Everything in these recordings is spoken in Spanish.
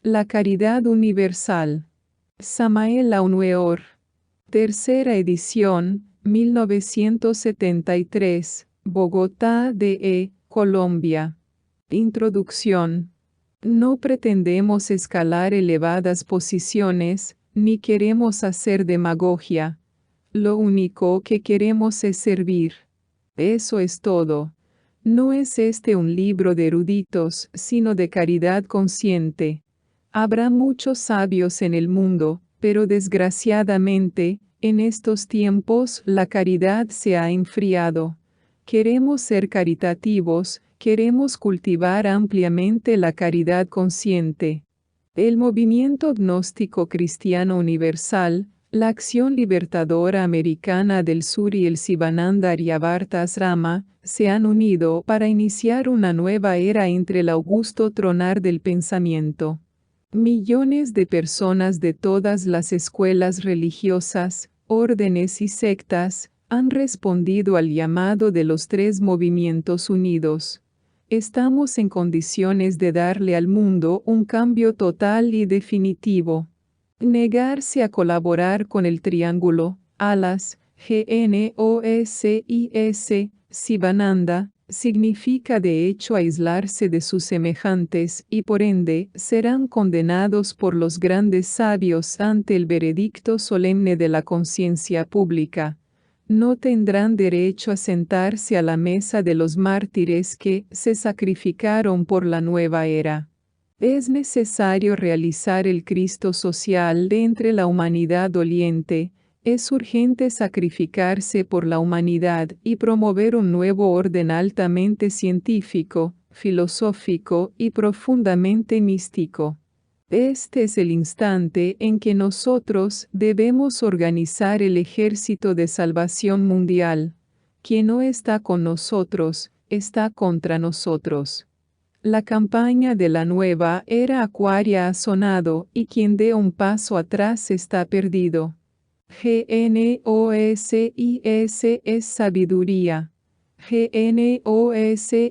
La caridad universal. Samael Aunueor. Tercera edición, 1973, Bogotá, DE, Colombia. Introducción. No pretendemos escalar elevadas posiciones, ni queremos hacer demagogia. Lo único que queremos es servir. Eso es todo. No es este un libro de eruditos, sino de caridad consciente. Habrá muchos sabios en el mundo, pero desgraciadamente, en estos tiempos la caridad se ha enfriado. Queremos ser caritativos, queremos cultivar ampliamente la caridad consciente. El movimiento gnóstico cristiano universal, la Acción Libertadora Americana del Sur y el Sivananda Aryavarta Asrama se han unido para iniciar una nueva era entre el augusto tronar del pensamiento. Millones de personas de todas las escuelas religiosas, órdenes y sectas han respondido al llamado de los tres movimientos unidos. Estamos en condiciones de darle al mundo un cambio total y definitivo. Negarse a colaborar con el triángulo, alas, GNOSIS, Sivananda, significa de hecho aislarse de sus semejantes y por ende serán condenados por los grandes sabios ante el veredicto solemne de la conciencia pública. No tendrán derecho a sentarse a la mesa de los mártires que se sacrificaron por la nueva era. Es necesario realizar el Cristo social de entre la humanidad doliente. Es urgente sacrificarse por la humanidad y promover un nuevo orden altamente científico, filosófico y profundamente místico. Este es el instante en que nosotros debemos organizar el ejército de salvación mundial. Quien no está con nosotros, está contra nosotros. La campaña de la nueva era acuaria ha sonado y quien dé un paso atrás está perdido. GNOSIS es sabiduría. GNOSIS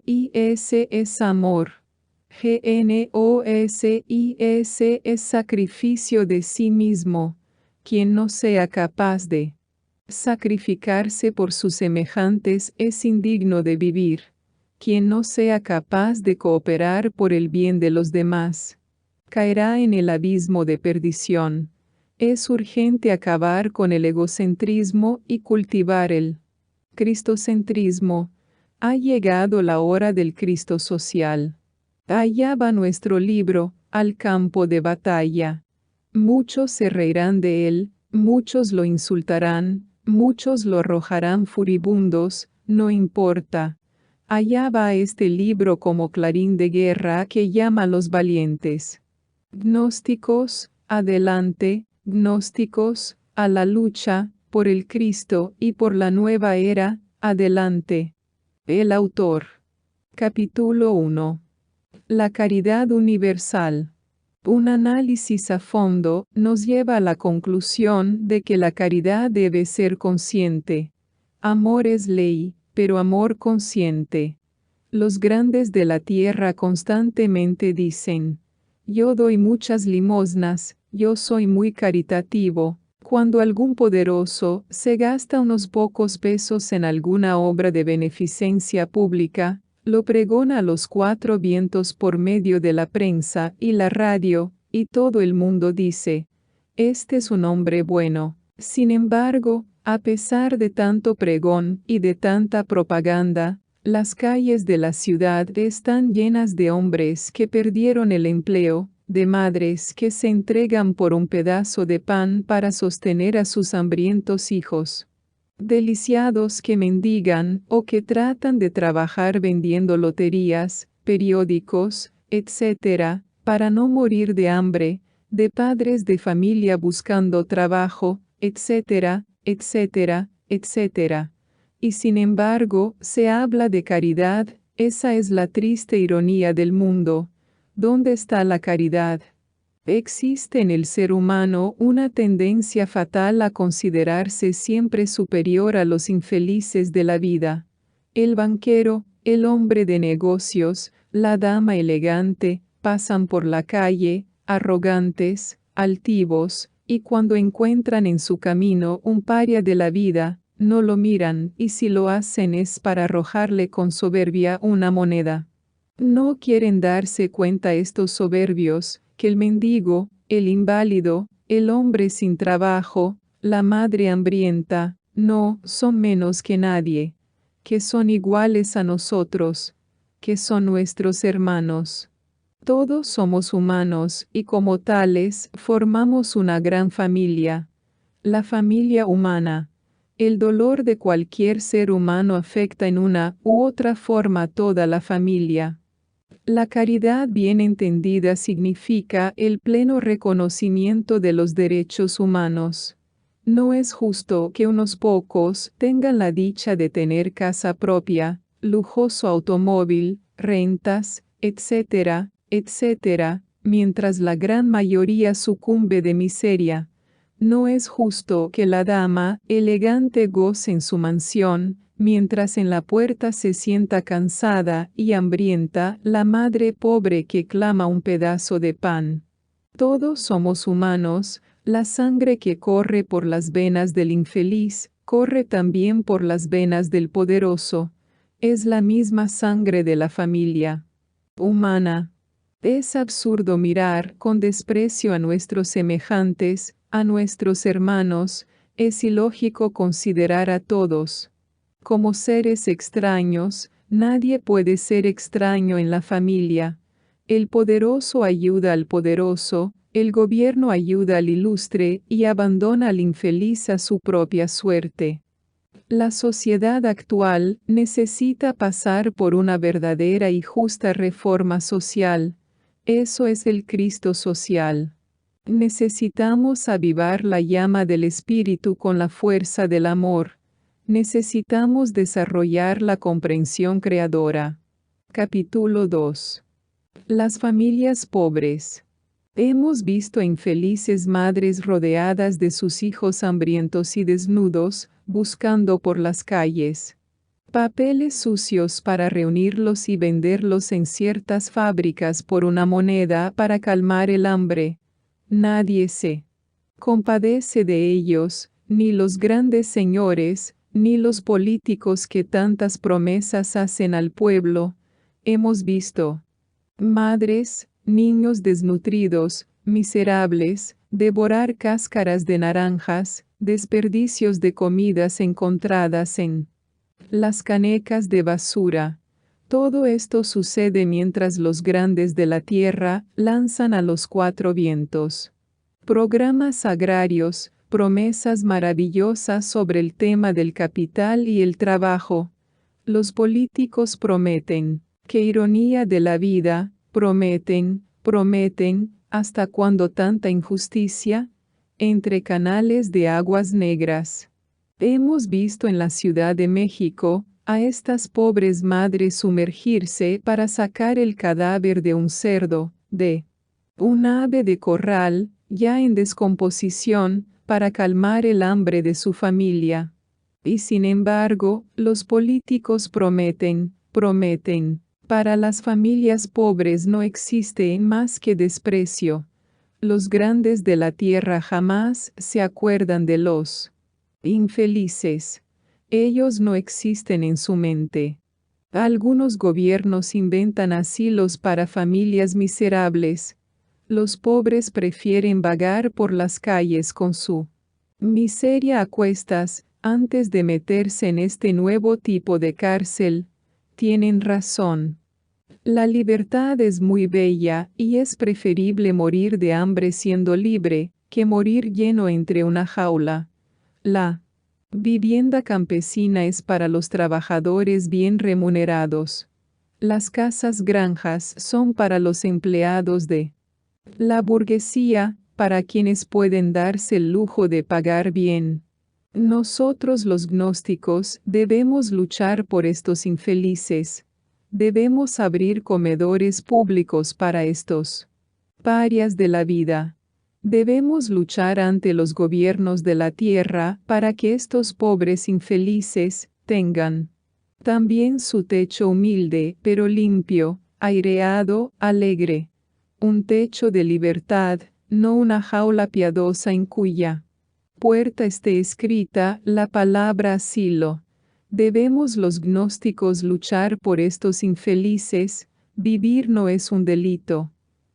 es amor. GNOSIS es sacrificio de sí mismo. Quien no sea capaz de sacrificarse por sus semejantes es indigno de vivir. Quien no sea capaz de cooperar por el bien de los demás, caerá en el abismo de perdición. Es urgente acabar con el egocentrismo y cultivar el cristocentrismo. Ha llegado la hora del Cristo social. Allá va nuestro libro, al campo de batalla. Muchos se reirán de él, muchos lo insultarán, muchos lo arrojarán furibundos, no importa. Allá va este libro como clarín de guerra que llama a los valientes. Gnósticos, adelante, gnósticos, a la lucha, por el Cristo y por la nueva era, adelante. El autor. Capítulo 1. La caridad universal. Un análisis a fondo nos lleva a la conclusión de que la caridad debe ser consciente. Amor es ley, pero amor consciente. Los grandes de la tierra constantemente dicen: yo doy muchas limosnas, yo soy muy caritativo. Cuando algún poderoso se gasta unos pocos pesos en alguna obra de beneficencia pública, lo pregona a los cuatro vientos por medio de la prensa y la radio, y todo el mundo dice: este es un hombre bueno. Sin embargo, a pesar de tanto pregón y de tanta propaganda, las calles de la ciudad están llenas de hombres que perdieron el empleo, de madres que se entregan por un pedazo de pan para sostener a sus hambrientos hijos, de lisiados que mendigan o que tratan de trabajar vendiendo loterías, periódicos, etc., para no morir de hambre, de padres de familia buscando trabajo, etc., etc., etc. Y sin embargo, se habla de caridad. Esa es la triste ironía del mundo. ¿Dónde está la caridad? Existe en el ser humano una tendencia fatal a considerarse siempre superior a los infelices de la vida. El banquero, el hombre de negocios, la dama elegante, pasan por la calle, arrogantes, altivos, y cuando encuentran en su camino un paria de la vida, no lo miran, y si lo hacen es para arrojarle con soberbia una moneda. No quieren darse cuenta estos soberbios, que el mendigo, el inválido, el hombre sin trabajo, la madre hambrienta, no son menos que nadie, que son iguales a nosotros, que son nuestros hermanos. Todos somos humanos y como tales formamos una gran familia, la familia humana. El dolor de cualquier ser humano afecta en una u otra forma a toda la familia. La caridad bien entendida significa el pleno reconocimiento de los derechos humanos. No es justo que unos pocos tengan la dicha de tener casa propia, lujoso automóvil, rentas, etcétera, etcétera, mientras la gran mayoría sucumbe de miseria. No es justo que la dama elegante goce en su mansión, mientras en la puerta se sienta cansada y hambrienta la madre pobre que clama un pedazo de pan. Todos somos humanos, la sangre que corre por las venas del infeliz, corre también por las venas del poderoso. Es la misma sangre de la familia humana. Es absurdo mirar con desprecio a nuestros semejantes, a nuestros hermanos, es ilógico considerar a todos como seres extraños. Nadie puede ser extraño en la familia. El poderoso ayuda al poderoso, el gobierno ayuda al ilustre y abandona al infeliz a su propia suerte. La sociedad actual necesita pasar por una verdadera y justa reforma social. Eso es el Cristo social. Necesitamos avivar la llama del Espíritu con la fuerza del amor. Necesitamos desarrollar la comprensión creadora. Capítulo 2. Las familias pobres. Hemos visto infelices madres rodeadas de sus hijos hambrientos y desnudos, buscando por las calles papeles sucios para reunirlos y venderlos en ciertas fábricas por una moneda para calmar el hambre. Nadie se compadece de ellos, ni los grandes señores, ni los políticos que tantas promesas hacen al pueblo. Hemos visto madres, niños desnutridos, miserables, devorar cáscaras de naranjas, desperdicios de comidas encontradas en las canecas de basura. Todo esto sucede mientras los grandes de la tierra lanzan a los cuatro vientos programas agrarios, promesas maravillosas sobre el tema del capital y el trabajo. Los políticos prometen, qué ironía de la vida, prometen, ¿hasta cuándo tanta injusticia? Entre canales de aguas negras. Hemos visto en la Ciudad de México a estas pobres madres sumergirse para sacar el cadáver de un cerdo, de un ave de corral, ya en descomposición, para calmar el hambre de su familia. Y sin embargo, los políticos prometen. Para las familias pobres no existe más que desprecio. Los grandes de la tierra jamás se acuerdan de los infelices. Ellos no existen en su mente. Algunos gobiernos inventan asilos para familias miserables. Los pobres prefieren vagar por las calles con su miseria a cuestas, antes de meterse en este nuevo tipo de cárcel. Tienen razón. La libertad es muy bella y es preferible morir de hambre siendo libre, que morir lleno entre una jaula. La vivienda campesina es para los trabajadores bien remunerados. Las casas granjas son para los empleados de la burguesía, para quienes pueden darse el lujo de pagar bien. Nosotros los gnósticos debemos luchar por estos infelices. Debemos abrir comedores públicos para estos parias de la vida. Debemos luchar ante los gobiernos de la tierra para que estos pobres infelices tengan también su techo humilde, pero limpio, aireado, alegre. un techo de libertad, no una jaula piadosa en cuya puerta esté escrita la palabra asilo. Debemos los gnósticos luchar por estos infelices, vivir no es un delito.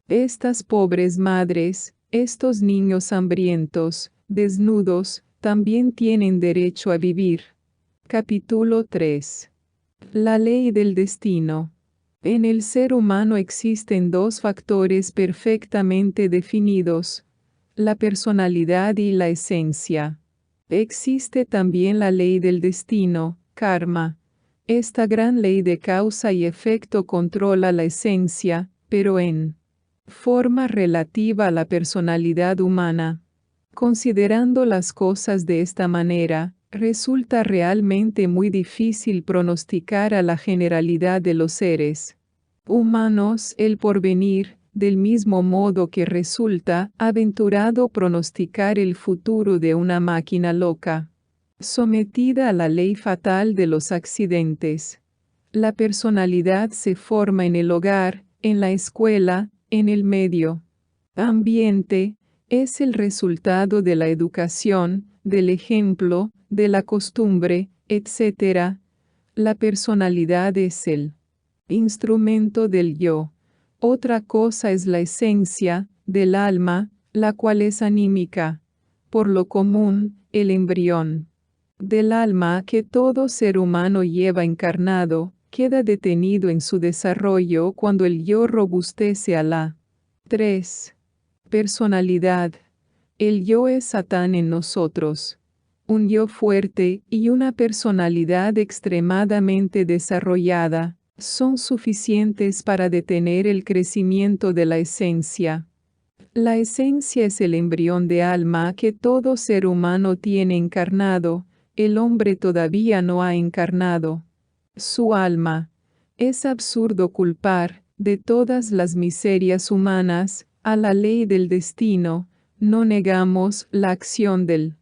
Estas pobres madres, estos niños hambrientos, desnudos, también tienen derecho a vivir. Capítulo 3. La ley del destino. En el ser humano existen dos factores perfectamente definidos: la personalidad y la esencia. Existe también la ley del destino, karma. Esta gran ley de causa y efecto controla la esencia, pero en forma relativa a la personalidad humana. Considerando las cosas de esta manera, resulta realmente muy difícil pronosticar a la generalidad de los seres humanos el porvenir, del mismo modo que resulta aventurado pronosticar el futuro de una máquina loca, sometida a la ley fatal de los accidentes. La personalidad se forma en el hogar, en la escuela, en el medio ambiente, es el resultado de la educación, del ejemplo, de la costumbre, etc. La personalidad es el instrumento del yo. Otra cosa es la esencia del alma, la cual es anímica. Por lo común, el embrión del alma que todo ser humano lleva encarnado, queda detenido en su desarrollo cuando el yo robustece a la 3. Personalidad. El yo es Satán en nosotros. Un yo fuerte y una personalidad extremadamente desarrollada son suficientes para detener el crecimiento de la esencia. La esencia es el embrión de alma que todo ser humano tiene encarnado, el hombre todavía no ha encarnado su alma. Es absurdo culpar, de todas las miserias humanas, a la ley del destino. No negamos la acción del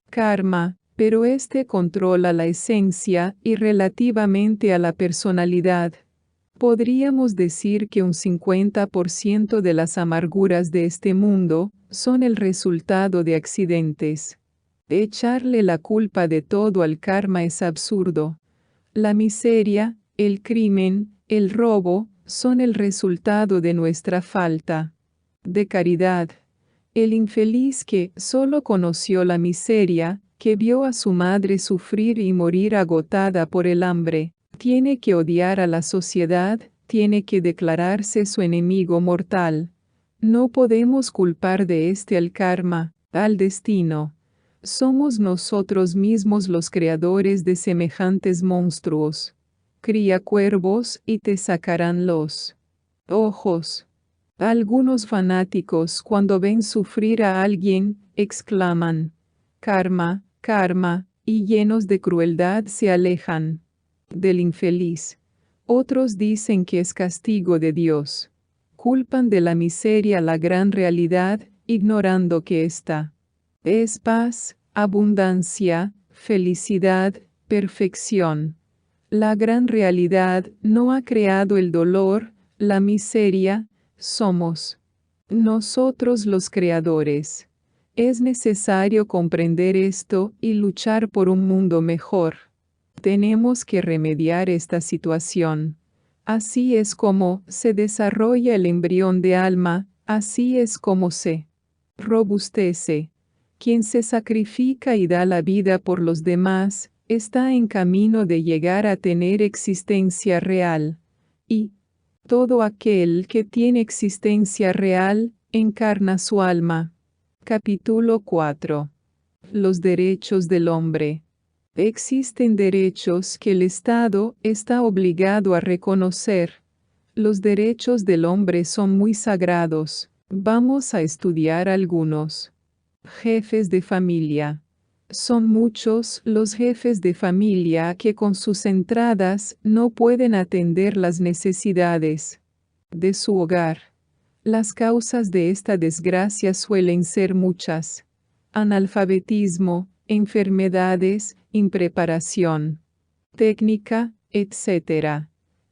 karma, pero éste controla la esencia y relativamente a la personalidad. Podríamos decir que un 50% de las amarguras de este mundo son el resultado de accidentes. Echarle la culpa de todo al karma es absurdo. La miseria, el crimen, el robo, son el resultado de nuestra falta de caridad. El infeliz que solo conoció la miseria, que vio a su madre sufrir y morir agotada por el hambre, tiene que odiar a la sociedad, tiene que declararse su enemigo mortal. No podemos culpar de este al karma, al destino. Somos nosotros mismos los creadores de semejantes monstruos. Cría cuervos y te sacarán los ojos. Algunos fanáticos cuando ven sufrir a alguien, exclaman, karma, karma, y llenos de crueldad se alejan del infeliz. Otros dicen que es castigo de Dios. Culpan de la miseria la gran realidad, ignorando que esta es paz, abundancia, felicidad, perfección. La gran realidad no ha creado el dolor, la miseria, somos nosotros los creadores. Es necesario comprender esto y luchar por un mundo mejor. Tenemos que remediar esta situación. Así es como se desarrolla el embrión de alma, así es como se robustece. Quien se sacrifica y da la vida por los demás, está en camino de llegar a tener existencia real. Y todo aquel que tiene existencia real, encarna su alma. Capítulo 4. Los derechos del hombre. Existen derechos que el Estado está obligado a reconocer. Los derechos del hombre son muy sagrados. Vamos a estudiar algunos. Jefes de familia. Son muchos los jefes de familia que con sus entradas no pueden atender las necesidades de su hogar. Las causas de esta desgracia suelen ser muchas: analfabetismo, enfermedades, impreparación técnica, etc.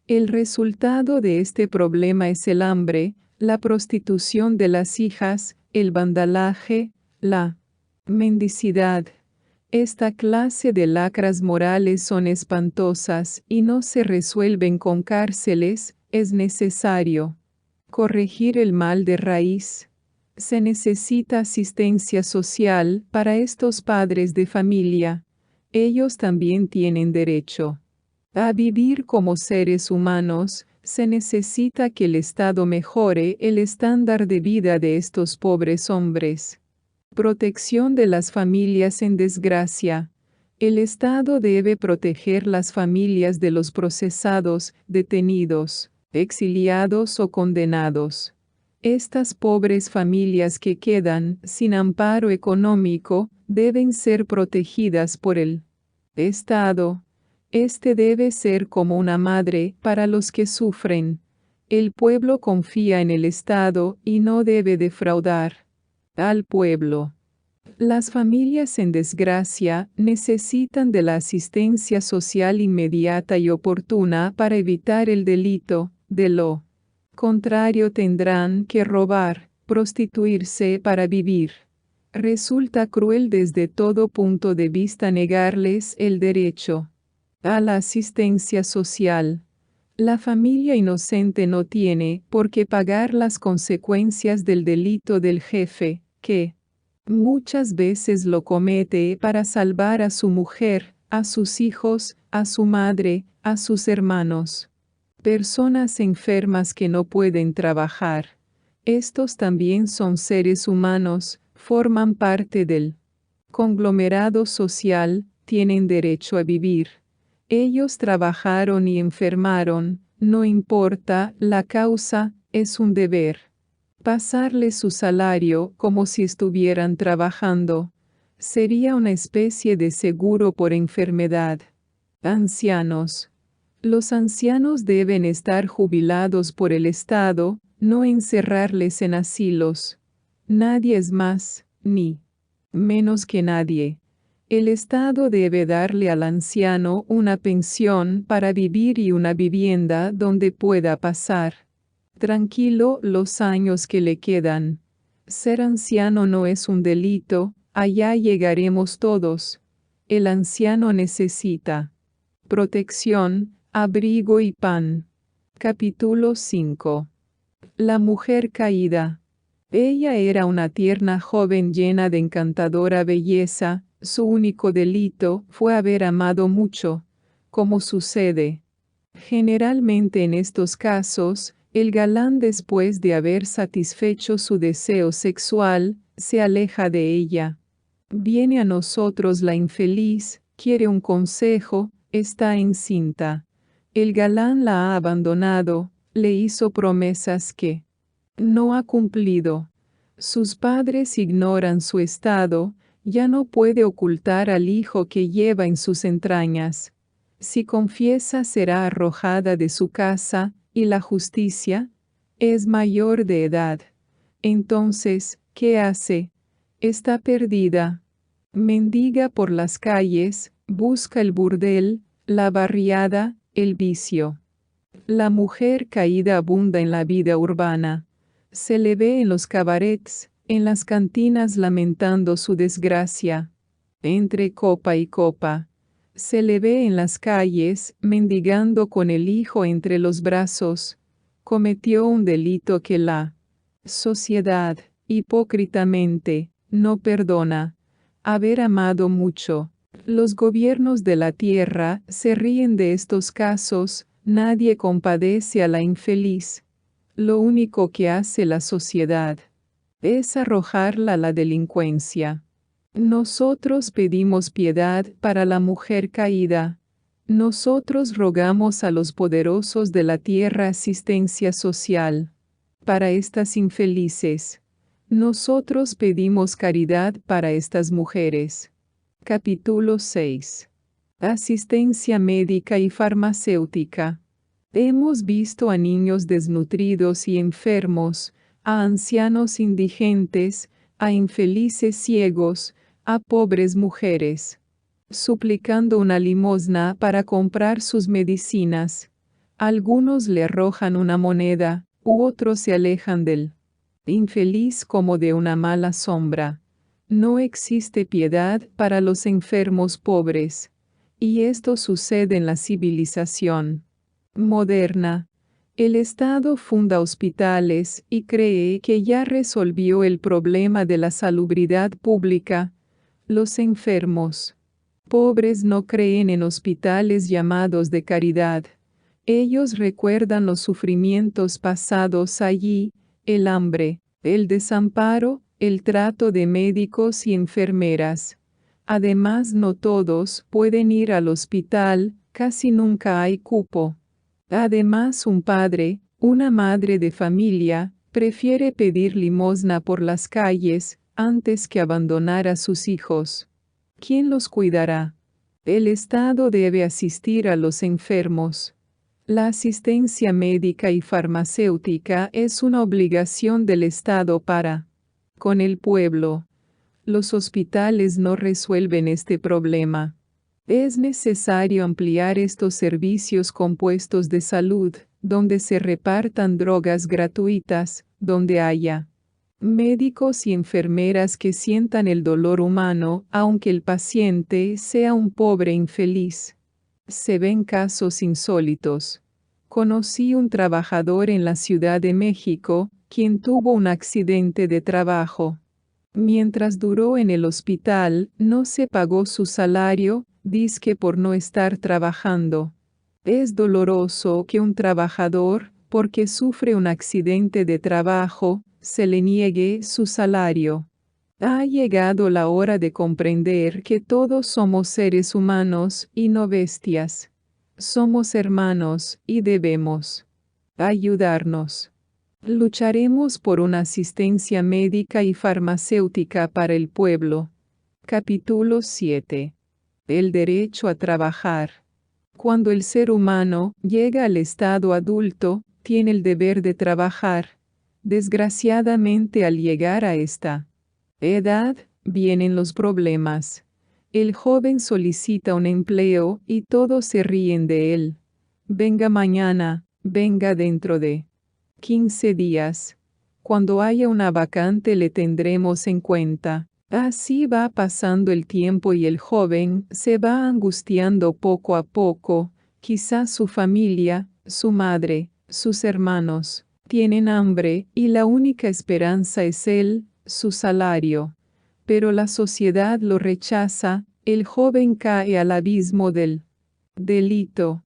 El resultado de este problema es el hambre, la prostitución de las hijas, el vandalaje, la mendicidad. Esta clase de lacras morales son espantosas y no se resuelven con cárceles. Es necesario corregir el mal de raíz. Se necesita asistencia social para estos padres de familia. Ellos también tienen derecho a vivir como seres humanos. Se necesita que el Estado mejore el estándar de vida de estos pobres hombres. Protección de las familias en desgracia. El Estado debe proteger las familias de los procesados, detenidos, exiliados o condenados. Estas pobres familias que quedan sin amparo económico deben ser protegidas por el Estado. Este debe ser como una madre para los que sufren. El pueblo confía en el Estado y no debe defraudar al pueblo. Las familias en desgracia necesitan de la asistencia social inmediata y oportuna para evitar el delito. De lo contrario tendrán que robar, prostituirse para vivir. Resulta cruel desde todo punto de vista negarles el derecho a la asistencia social. La familia inocente no tiene por qué pagar las consecuencias del delito del jefe, que muchas veces lo comete para salvar a su mujer, a sus hijos, a su madre, a sus hermanos. Personas enfermas que no pueden trabajar. Estos también son seres humanos, forman parte del conglomerado social, tienen derecho a vivir. Ellos trabajaron y enfermaron, no importa la causa, es un deber. Pasarles su salario como si estuvieran trabajando. Sería una especie de seguro por enfermedad. Ancianos. Los ancianos deben estar jubilados por el Estado, no encerrarles en asilos. Nadie es más, ni menos que nadie. El Estado debe darle al anciano una pensión para vivir y una vivienda donde pueda pasar tranquilo los años que le quedan. Ser anciano no es un delito, allá llegaremos todos. El anciano necesita protección, abrigo y pan. Capítulo 5. La mujer caída. Ella era una tierna joven llena de encantadora belleza. Su único delito fue haber amado mucho, como sucede generalmente en estos casos. El galán, después de haber satisfecho su deseo sexual, se aleja de ella. Viene a nosotros la infeliz, quiere un consejo, está encinta. El galán la ha abandonado, le hizo promesas que no ha cumplido. Sus padres ignoran su estado, ya no puede ocultar al hijo que lleva en sus entrañas. Si confiesa será arrojada de su casa, y la justicia es mayor de edad. Entonces, ¿qué hace? Está perdida. Mendiga por las calles, busca el burdel, la barriada, el vicio. La mujer caída abunda en la vida urbana. Se le ve en los cabarets, en las cantinas lamentando su desgracia. Entre copa y copa. Se le ve en las calles, mendigando con el hijo entre los brazos. Cometió un delito que la sociedad, hipócritamente, no perdona. Haber amado mucho. Los gobiernos de la tierra se ríen de estos casos, nadie compadece a la infeliz. Lo único que hace la sociedad es arrojarla a la delincuencia. Nosotros pedimos piedad para la mujer caída. Nosotros rogamos a los poderosos de la tierra asistencia social para estas infelices. Nosotros pedimos caridad para estas mujeres. Capítulo 6. Asistencia médica y farmacéutica. Hemos visto a niños desnutridos y enfermos, a ancianos indigentes, a infelices ciegos, a pobres mujeres, suplicando una limosna para comprar sus medicinas. Algunos le arrojan una moneda, u otros se alejan del infeliz como de una mala sombra. No existe piedad para los enfermos pobres, y esto sucede en la civilización moderna. El Estado funda hospitales y cree que ya resolvió el problema de la salubridad pública. Los enfermos pobres no creen en hospitales llamados de caridad. Ellos recuerdan los sufrimientos pasados allí, el hambre, el desamparo, el trato de médicos y enfermeras. Además, no todos pueden ir al hospital, casi nunca hay cupo. Además, un padre, una madre de familia, prefiere pedir limosna por las calles antes que abandonar a sus hijos. ¿Quién los cuidará? El Estado debe asistir a los enfermos. La asistencia médica y farmacéutica es una obligación del Estado para con el pueblo. Los hospitales no resuelven este problema. Es necesario ampliar estos servicios con puestos de salud, donde se repartan drogas gratuitas, donde haya médicos y enfermeras que sientan el dolor humano, aunque el paciente sea un pobre infeliz. Se ven casos insólitos. Conocí un trabajador en la Ciudad de México, quien tuvo un accidente de trabajo. Mientras duró en el hospital, no se pagó su salario, dizque por no estar trabajando. Es doloroso que un trabajador, porque sufre un accidente de trabajo, se le niegue su salario. Ha llegado la hora de comprender que todos somos seres humanos y no bestias. Somos hermanos y debemos ayudarnos. Lucharemos por una asistencia médica y farmacéutica para el pueblo. Capítulo 7. El derecho a trabajar. Cuando el ser humano llega al estado adulto, tiene el deber de trabajar. Desgraciadamente, al llegar a esta edad, vienen los problemas. El joven solicita un empleo y todos se ríen de él. Venga mañana, venga dentro de 15 días. Cuando haya una vacante le tendremos en cuenta. Así va pasando el tiempo y el joven se va angustiando poco a poco. Quizás su familia, su madre, sus hermanos, tienen hambre y la única esperanza es él, su salario. Pero la sociedad lo rechaza, el joven cae al abismo del delito.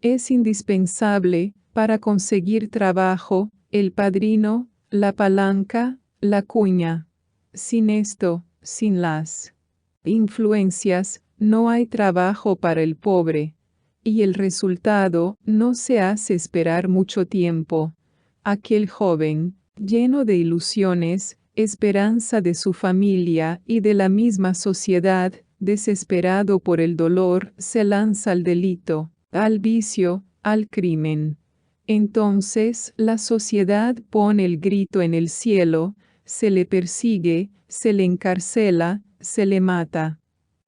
Es indispensable, para conseguir trabajo, el padrino, la palanca, la cuña. Sin esto, sin las influencias, no hay trabajo para el pobre. Y el resultado no se hace esperar mucho tiempo. Aquel joven, lleno de ilusiones, esperanza de su familia y de la misma sociedad, desesperado por el dolor, se lanza al delito, al vicio, al crimen. Entonces la sociedad pone el grito en el cielo, se le persigue, se le encarcela, se le mata.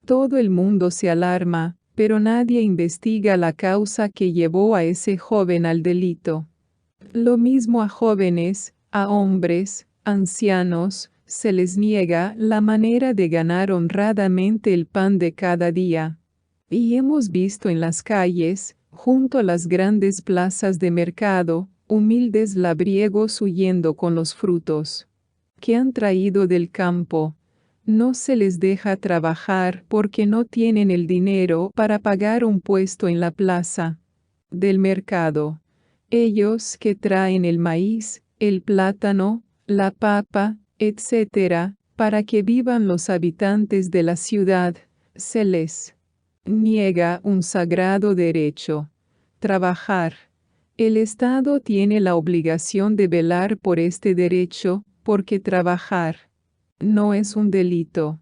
Todo el mundo se alarma, pero nadie investiga la causa que llevó a ese joven al delito. Lo mismo a jóvenes, a hombres, ancianos, se les niega la manera de ganar honradamente el pan de cada día. Y hemos visto en las calles, junto a las grandes plazas de mercado, humildes labriegos huyendo con los frutos que han traído del campo. No se les deja trabajar porque no tienen el dinero para pagar un puesto en la plaza del mercado. Ellos que traen el maíz, el plátano, la papa, etc., para que vivan los habitantes de la ciudad, se les niega un sagrado derecho: trabajar. El Estado tiene la obligación de velar por este derecho, porque trabajar no es un delito.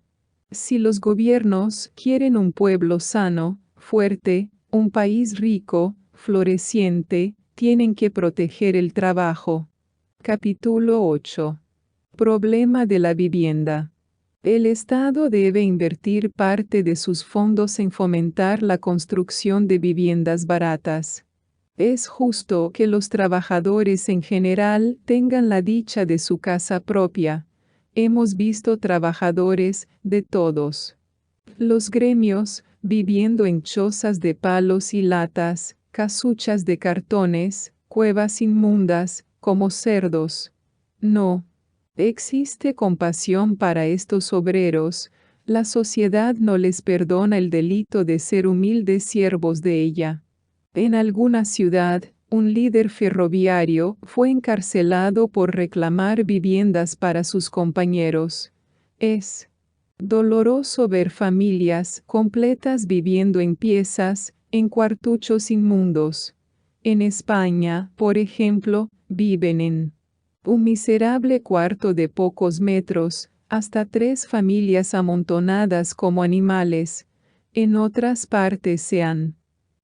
Si los gobiernos quieren un pueblo sano, fuerte, un país rico, floreciente, tienen que proteger el trabajo. Capítulo 8. Problema de la vivienda. El Estado debe invertir parte de sus fondos en fomentar la construcción de viviendas baratas. Es justo que los trabajadores en general tengan la dicha de su casa propia. Hemos visto trabajadores de todos los gremios, viviendo en chozas de palos y latas, casuchas de cartones, cuevas inmundas, como cerdos. No existe compasión para estos obreros, la sociedad no les perdona el delito de ser humildes siervos de ella. En alguna ciudad, un líder ferroviario fue encarcelado por reclamar viviendas para sus compañeros. Es doloroso ver familias completas viviendo en piezas, en cuartuchos inmundos. En España, por ejemplo, viven en un miserable cuarto de pocos metros, hasta 3 familias amontonadas como animales. En otras partes se han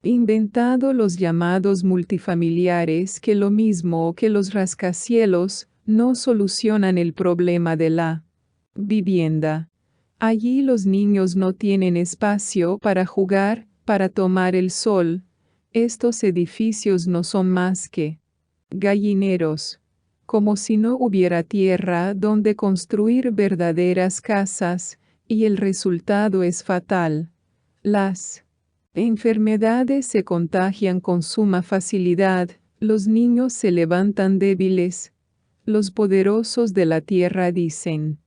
inventado los llamados multifamiliares que lo mismo que los rascacielos, no solucionan el problema de la vivienda. Allí los niños no tienen espacio para jugar, para tomar el sol. Estos edificios no son más que gallineros, como si no hubiera tierra donde construir verdaderas casas, y el resultado es fatal. Las enfermedades se contagian con suma facilidad, los niños se levantan débiles. Los poderosos de la tierra dicen: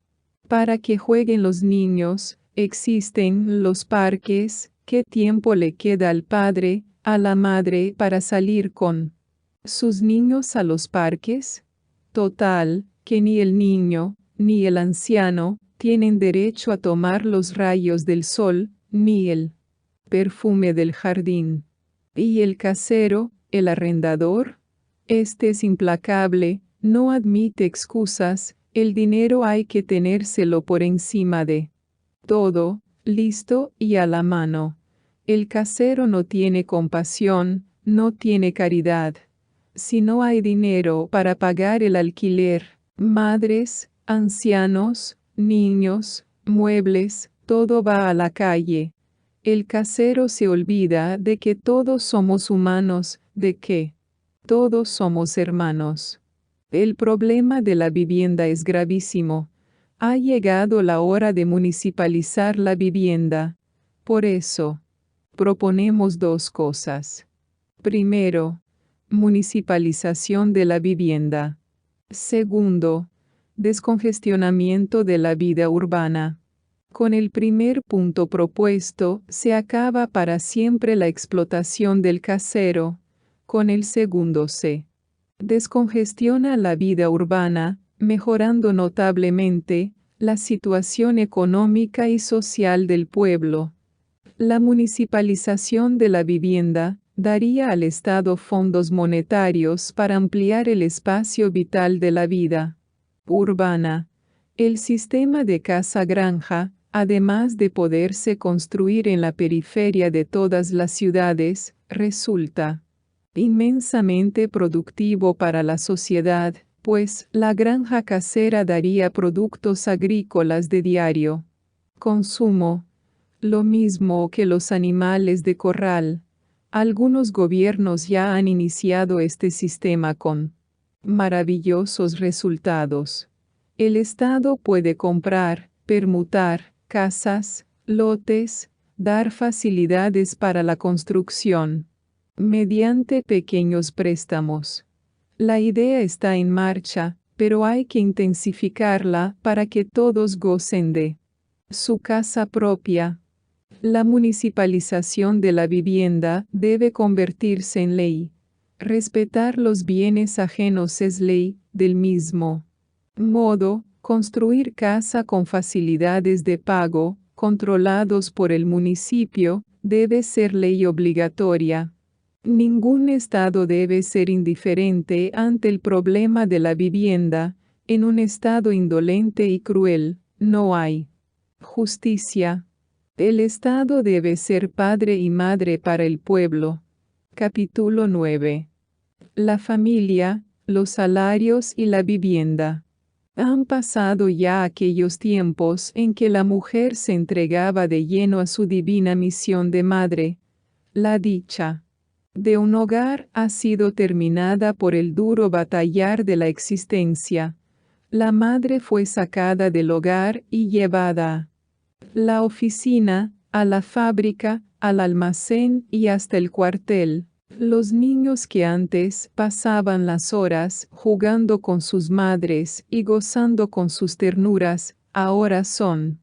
para que jueguen los niños, existen los parques. ¿Qué tiempo le queda al padre, a la madre para salir con sus niños a los parques? Total, que ni el niño, ni el anciano, tienen derecho a tomar los rayos del sol, ni el perfume del jardín. ¿Y el casero, el arrendador? Este es implacable, no admite excusas, el dinero hay que tenérselo por encima de todo, listo y a la mano. El casero no tiene compasión, no tiene caridad. Si no hay dinero para pagar el alquiler, madres, ancianos, niños, muebles, todo va a la calle. El casero se olvida de que todos somos humanos, de que todos somos hermanos. El problema de la vivienda es gravísimo. Ha llegado la hora de municipalizar la vivienda. Por eso, proponemos 2 cosas. Primero, municipalización de la vivienda. Segundo, descongestionamiento de la vida urbana. Con el primer punto propuesto, se acaba para siempre la explotación del casero. Con el segundo se descongestiona la vida urbana, mejorando notablemente la situación económica y social del pueblo. La municipalización de la vivienda daría al Estado fondos monetarios para ampliar el espacio vital de la vida urbana. El sistema de casa-granja, además de poderse construir en la periferia de todas las ciudades, resulta inmensamente productivo para la sociedad, pues la granja casera daría productos agrícolas de diario consumo, lo mismo que los animales de corral. Algunos gobiernos ya han iniciado este sistema con maravillosos resultados. El Estado puede comprar, permutar, casas, lotes, dar facilidades para la construcción, mediante pequeños préstamos. La idea está en marcha, pero hay que intensificarla para que todos gocen de su casa propia. La municipalización de la vivienda debe convertirse en ley. Respetar los bienes ajenos es ley, del mismo modo, construir casa con facilidades de pago, controlados por el municipio, debe ser ley obligatoria. Ningún Estado debe ser indiferente ante el problema de la vivienda. En un Estado indolente y cruel, no hay justicia. El Estado debe ser padre y madre para el pueblo. Capítulo 9. La familia, los salarios y la vivienda. Han pasado ya aquellos tiempos en que la mujer se entregaba de lleno a su divina misión de madre. La dicha de un hogar ha sido terminada por el duro batallar de la existencia. La madre fue sacada del hogar y llevada a la oficina, a la fábrica, al almacén y hasta el cuartel. Los niños que antes pasaban las horas jugando con sus madres y gozando con sus ternuras, ahora son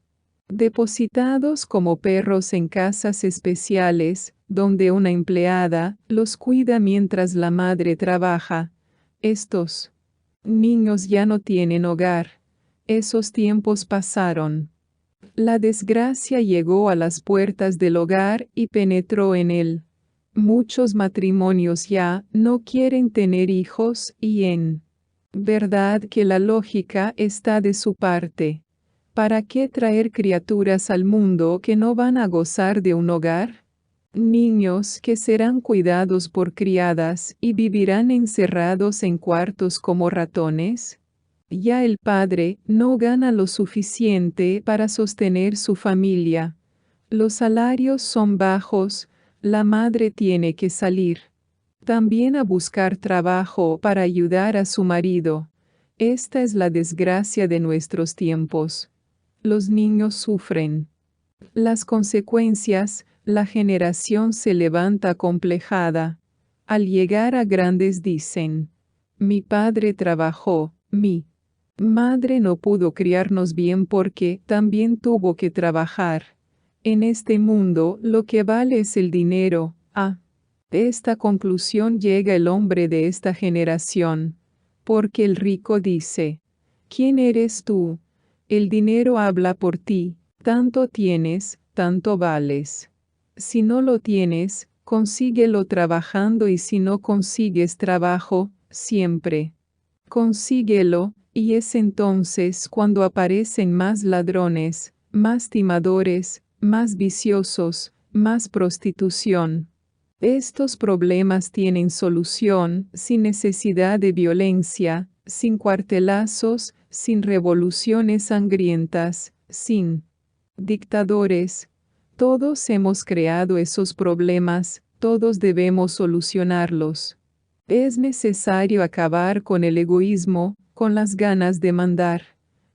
depositados como perros en casas especiales, donde una empleada los cuida mientras la madre trabaja. Estos niños ya no tienen hogar. Esos tiempos pasaron. La desgracia llegó a las puertas del hogar y penetró en él. Muchos matrimonios ya no quieren tener hijos y en verdad que la lógica está de su parte. ¿Para qué traer criaturas al mundo que no van a gozar de un hogar? Niños que serán cuidados por criadas y vivirán encerrados en cuartos como ratones. Ya el padre no gana lo suficiente para sostener su familia. Los salarios son bajos, la madre tiene que salir también a buscar trabajo para ayudar a su marido. Esta es la desgracia de nuestros tiempos. Los niños sufren las consecuencias, la generación se levanta acomplejada. Al llegar a grandes dicen, mi padre trabajó, mi madre no pudo criarnos bien porque también tuvo que trabajar. En este mundo lo que vale es el dinero. A esta conclusión llega el hombre de esta generación. Porque el rico dice, ¿quién eres tú? El dinero habla por ti, tanto tienes, tanto vales. Si no lo tienes, consíguelo trabajando y si no consigues trabajo, siempre consíguelo, y es entonces cuando aparecen más ladrones, más timadores, más viciosos, más prostitución. Estos problemas tienen solución sin necesidad de violencia, sin cuartelazos, sin revoluciones sangrientas, sin dictadores. Todos hemos creado esos problemas, todos debemos solucionarlos. Es necesario acabar con el egoísmo, con las ganas de mandar.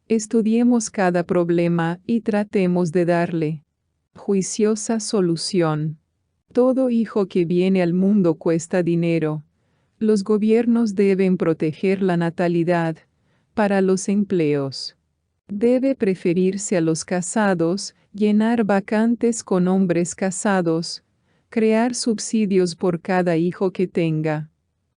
Estudiemos cada problema y tratemos de darle juiciosa solución. Todo hijo que viene al mundo cuesta dinero. Los gobiernos deben proteger la natalidad. Para los empleos, debe preferirse a los casados, llenar vacantes con hombres casados, crear subsidios por cada hijo que tenga.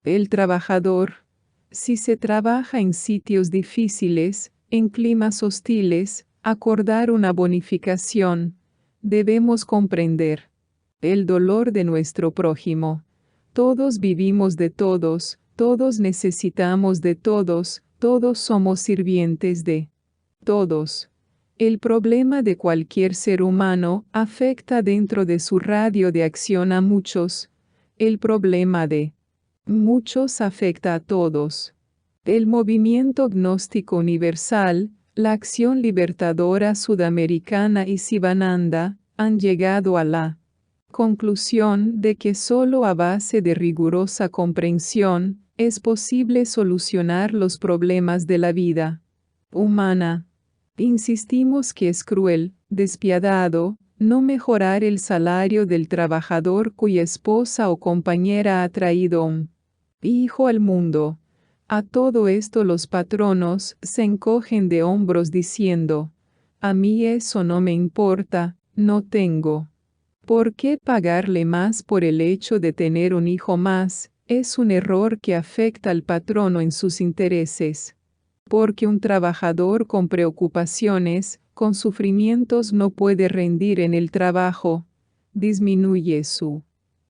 El trabajador, si se trabaja en sitios difíciles, en climas hostiles, acordar una bonificación. Debemos comprender el dolor de nuestro prójimo. Todos vivimos de todos, todos necesitamos de todos, todos somos sirvientes de todos. El problema de cualquier ser humano afecta dentro de su radio de acción a muchos. El problema de muchos afecta a todos. El movimiento gnóstico universal, la acción libertadora sudamericana y Sivananda han llegado a la conclusión de que solo a base de rigurosa comprensión es posible solucionar los problemas de la vida humana. Insistimos que es cruel, despiadado, no mejorar el salario del trabajador cuya esposa o compañera ha traído un hijo al mundo. A todo esto los patronos se encogen de hombros diciendo, a mí eso no me importa, no tengo. ¿Por qué pagarle más por el hecho de tener un hijo más? Es un error que afecta al patrono en sus intereses. Porque un trabajador con preocupaciones, con sufrimientos no puede rendir en el trabajo, disminuye su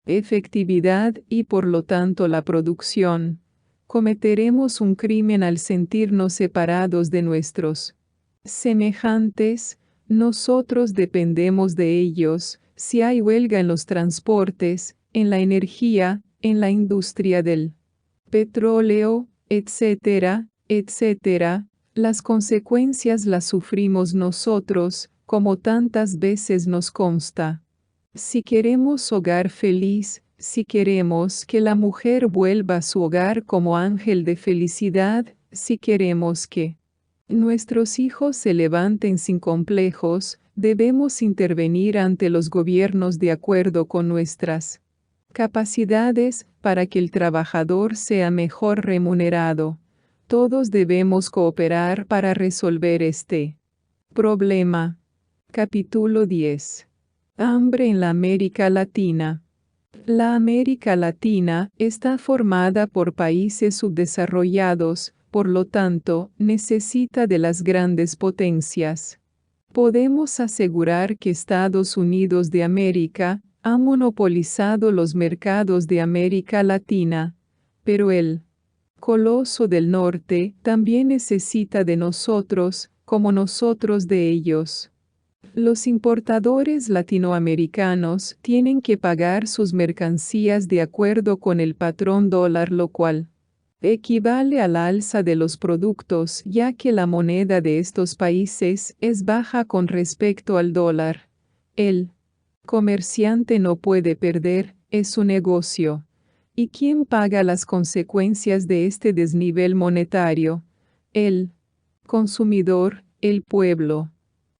efectividad y por lo tanto la producción. Cometeremos un crimen al sentirnos separados de nuestros semejantes. Nosotros dependemos de ellos. Si hay huelga en los transportes, en la energía, en la industria del petróleo, etcétera, etcétera, las consecuencias las sufrimos nosotros, como tantas veces nos consta. Si queremos hogar feliz, si queremos que la mujer vuelva a su hogar como ángel de felicidad, si queremos que nuestros hijos se levanten sin complejos, debemos intervenir ante los gobiernos de acuerdo con nuestras capacidades para que el trabajador sea mejor remunerado. Todos debemos cooperar para resolver este problema. Capítulo 10. Hambre en la América Latina. La América Latina está formada por países subdesarrollados, por lo tanto, necesita de las grandes potencias. Podemos asegurar que Estados Unidos de América ha monopolizado los mercados de América Latina, pero el Coloso del Norte también necesita de nosotros, como nosotros de ellos. Los importadores latinoamericanos tienen que pagar sus mercancías de acuerdo con el patrón dólar, lo cual equivale al alza de los productos, ya que la moneda de estos países es baja con respecto al dólar. El comerciante no puede perder, es su negocio. ¿Y quién paga las consecuencias de este desnivel monetario? El consumidor, el pueblo.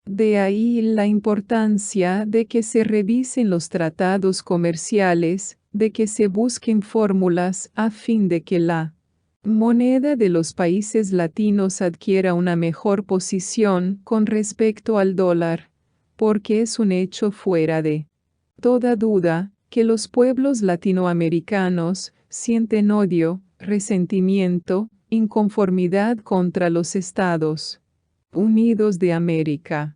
De ahí la importancia de que se revisen los tratados comerciales, de que se busquen fórmulas a fin de que la moneda de los países latinos adquiera una mejor posición con respecto al dólar, porque es un hecho fuera de toda duda que los pueblos latinoamericanos sienten odio, resentimiento, inconformidad contra los Estados Unidos de América.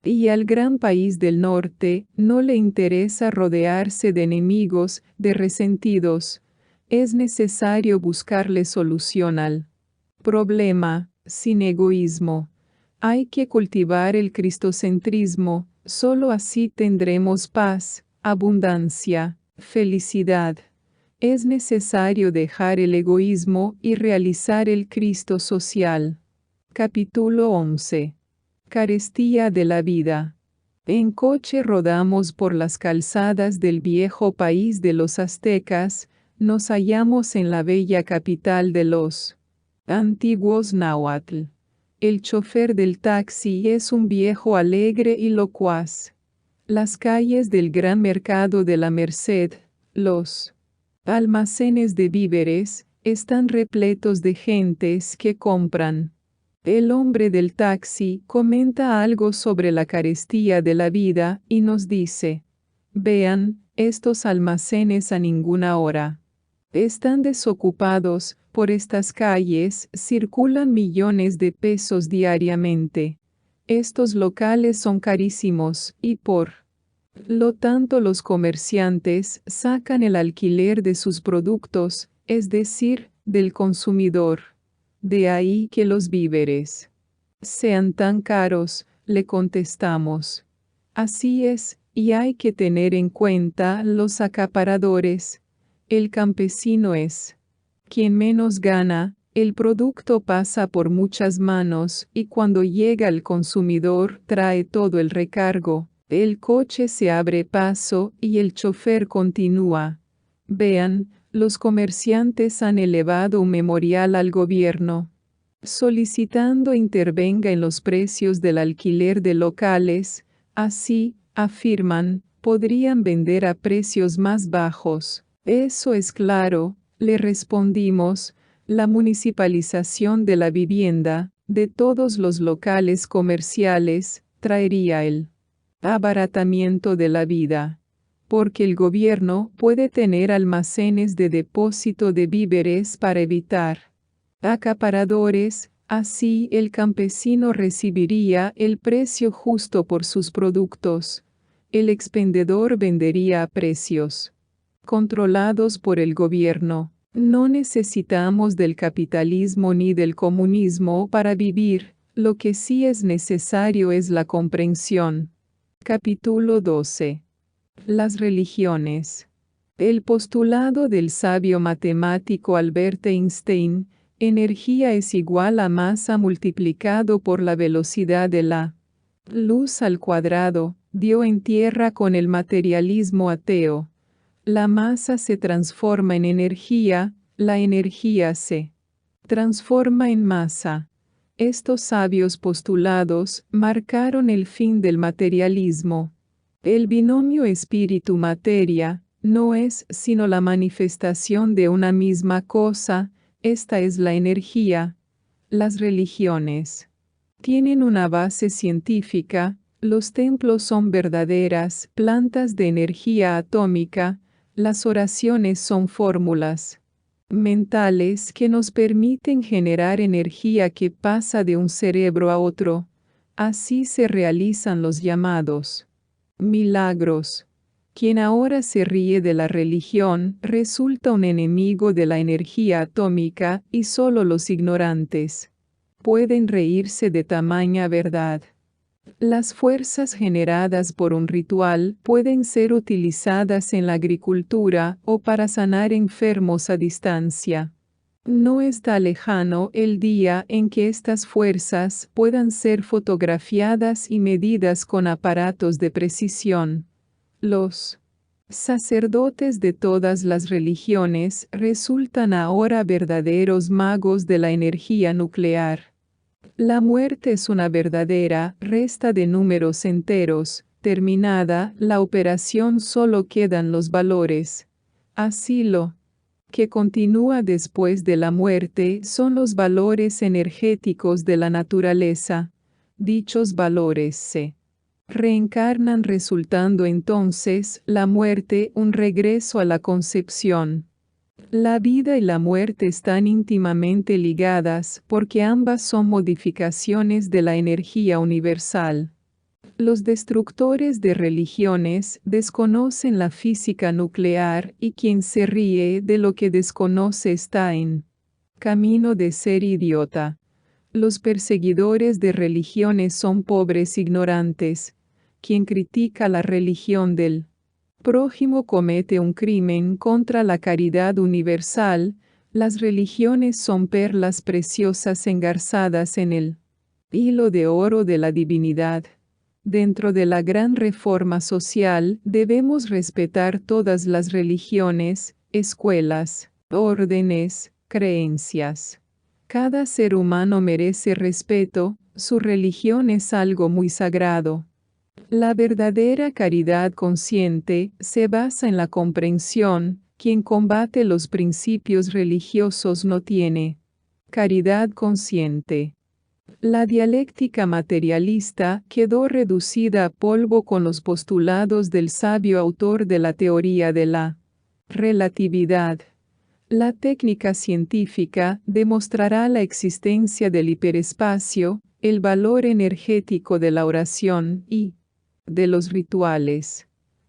Y al gran país del norte no le interesa rodearse de enemigos, de resentidos. Es necesario buscarle solución al problema, sin egoísmo. Hay que cultivar el cristocentrismo, solo así tendremos paz, abundancia, felicidad. Es necesario dejar el egoísmo y realizar el Cristo social. Capítulo 11. Carestía de la vida. En coche rodamos por las calzadas del viejo país de los aztecas, nos hallamos en la bella capital de los antiguos náhuatl. El chofer del taxi es un viejo alegre y locuaz. Las calles del gran mercado de la Merced, los almacenes de víveres, están repletos de gentes que compran. El hombre del taxi comenta algo sobre la carestía de la vida y nos dice: vean, estos almacenes a ninguna hora están desocupados, por estas calles circulan millones de pesos diariamente. Estos locales son carísimos y por lo tanto los comerciantes sacan el alquiler de sus productos, es decir, del consumidor. De ahí que los víveres sean tan caros, le contestamos. Así es, y hay que tener en cuenta los acaparadores. El campesino es quien menos gana, el producto pasa por muchas manos y cuando llega al consumidor trae todo el recargo, el coche se abre paso y el chofer continúa. Vean, los comerciantes han elevado un memorial al gobierno, solicitando intervenga en los precios del alquiler de locales, así, afirman, podrían vender a precios más bajos. Eso es claro, le respondimos, la municipalización de la vivienda, de todos los locales comerciales, traería el abaratamiento de la vida, porque el gobierno puede tener almacenes de depósito de víveres para evitar acaparadores, así el campesino recibiría el precio justo por sus productos. El expendedor vendería a precios controlados por el gobierno. No necesitamos del capitalismo ni del comunismo para vivir, lo que sí es necesario es la comprensión. Capítulo 12. Las religiones. El postulado del sabio matemático Albert Einstein, energía es igual a masa multiplicado por la velocidad de la luz al cuadrado, dio en tierra con el materialismo ateo. La masa se transforma en energía, la energía se transforma en masa. Estos sabios postulados marcaron el fin del materialismo. El binomio espíritu-materia no es sino la manifestación de una misma cosa, esta es la energía. Las religiones tienen una base científica, los templos son verdaderas plantas de energía atómica, las oraciones son fórmulas mentales que nos permiten generar energía que pasa de un cerebro a otro. Así se realizan los llamados milagros. Quien ahora se ríe de la religión resulta un enemigo de la energía atómica y solo los ignorantes pueden reírse de tamaña verdad. Las fuerzas generadas por un ritual pueden ser utilizadas en la agricultura o para sanar enfermos a distancia. No está lejano el día en que estas fuerzas puedan ser fotografiadas y medidas con aparatos de precisión. Los sacerdotes de todas las religiones resultan ahora verdaderos magos de la energía nuclear. La muerte es una verdadera resta de números enteros. Terminada la operación solo quedan los valores. Así lo que continúa después de la muerte son los valores energéticos de la naturaleza. Dichos valores se reencarnan resultando entonces la muerte un regreso a la concepción. La vida y la muerte están íntimamente ligadas porque ambas son modificaciones de la energía universal. Los destructores de religiones desconocen la física nuclear y quien se ríe de lo que desconoce está en camino de ser idiota. Los perseguidores de religiones son pobres ignorantes. Quien critica la religión del prójimo comete un crimen contra la caridad universal. Las religiones son perlas preciosas engarzadas en el hilo de oro de la divinidad. Dentro de la gran reforma social debemos respetar todas las religiones, escuelas, órdenes, creencias. Cada ser humano merece respeto, su religión es algo muy sagrado. La verdadera caridad consciente se basa en la comprensión. Quien combate los principios religiosos no tiene caridad consciente. La dialéctica materialista quedó reducida a polvo con los postulados del sabio autor de la teoría de la relatividad. La técnica científica demostrará la existencia del hiperespacio, el valor energético de la oración y de los rituales.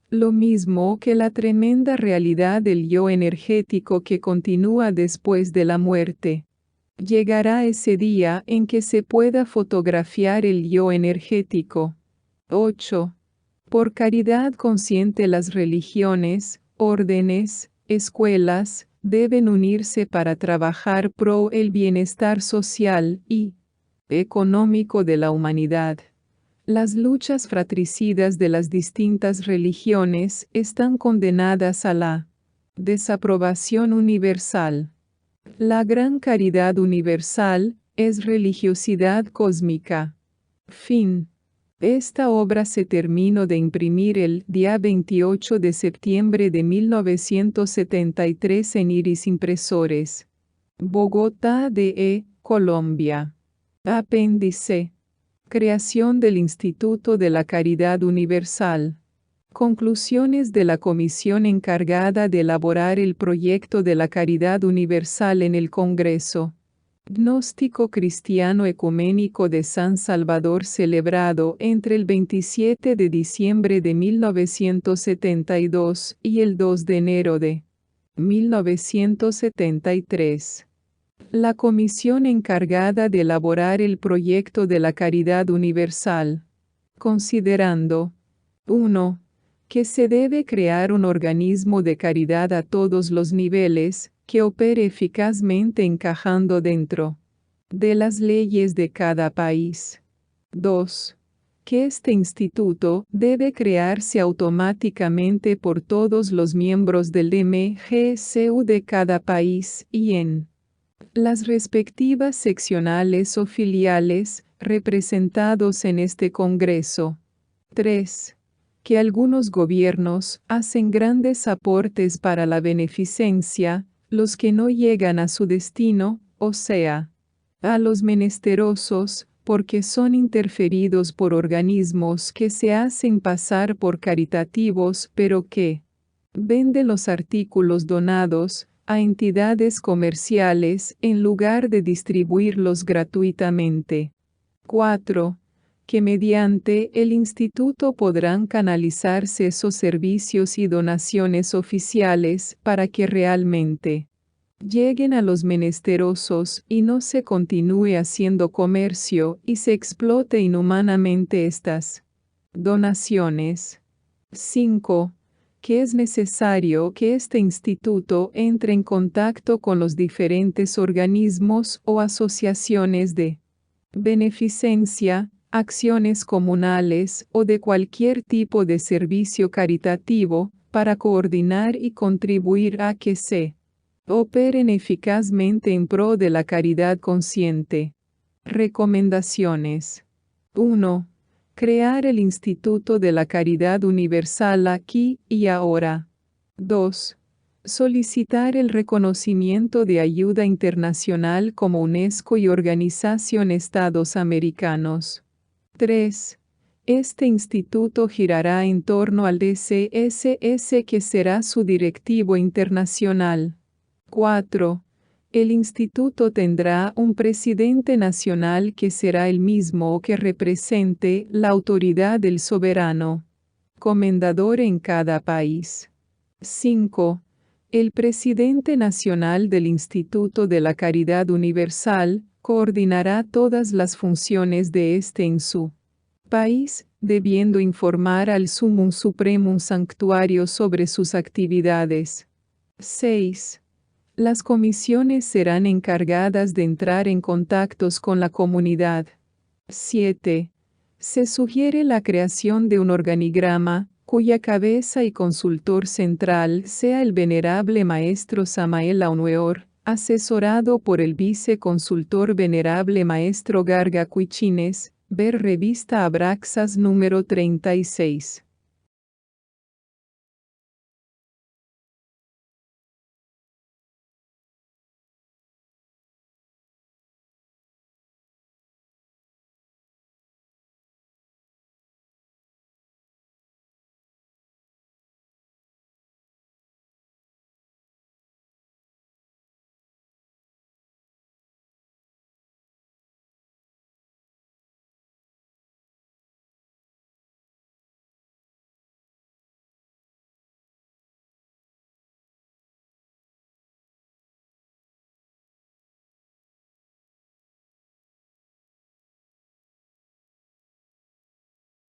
Lo mismo que la tremenda realidad del yo energético que continúa después de la muerte. Llegará ese día en que se pueda fotografiar el yo energético. 8. Por caridad consciente las religiones, órdenes, escuelas, deben unirse para trabajar pro el bienestar social y económico de la humanidad. Las luchas fratricidas de las distintas religiones están condenadas a la desaprobación universal. La gran caridad universal es religiosidad cósmica. Fin. Esta obra se terminó de imprimir el día 28 de septiembre de 1973 en Iris Impresores. Bogotá, DE, Colombia. Apéndice. Creación del Instituto de la Caridad Universal. Conclusiones de la comisión encargada de elaborar el proyecto de la caridad universal en el Congreso Gnóstico Cristiano Ecuménico de San Salvador celebrado entre el 27 de diciembre de 1972 y el 2 de enero de 1973. La comisión encargada de elaborar el proyecto de la caridad universal, considerando 1. Que se debe crear un organismo de caridad a todos los niveles, que opere eficazmente encajando dentro de las leyes de cada país. 2. que este instituto debe crearse automáticamente por todos los miembros del MGCU de cada país y en las respectivas seccionales o filiales representados en este Congreso. 3. Que algunos gobiernos hacen grandes aportes para la beneficencia, los que no llegan a su destino, o sea, a los menesterosos, porque son interferidos por organismos que se hacen pasar por caritativos pero que venden los artículos donados a entidades comerciales en lugar de distribuirlos gratuitamente. 4. Que mediante el instituto podrán canalizarse esos servicios y donaciones oficiales para que realmente lleguen a los menesterosos y no se continúe haciendo comercio y se explote inhumanamente estas donaciones. 5. Que es necesario que este instituto entre en contacto con los diferentes organismos o asociaciones de beneficencia, acciones comunales o de cualquier tipo de servicio caritativo para coordinar y contribuir a que se operen eficazmente en pro de la caridad consciente. Recomendaciones. 1. Crear el Instituto de la Caridad Universal aquí y ahora. 2. Solicitar el reconocimiento de ayuda internacional como UNESCO y Organización Estados Americanos. 3. Este instituto girará en torno al DCSS que será su directivo internacional. 4. El instituto tendrá un presidente nacional que será el mismo que represente la autoridad del soberano comendador en cada país. 5. El presidente nacional del Instituto de la Caridad Universal coordinará todas las funciones de este en su país, debiendo informar al Sumum Supremum Sanctuario sobre sus actividades. 6. Las comisiones serán encargadas de entrar en contactos con la comunidad. 7. Se sugiere la creación de un organigrama, cuya cabeza y consultor central sea el venerable maestro Samael Aunueor, asesorado por el viceconsultor venerable maestro Garga Cuichines, ver revista Abraxas número 36.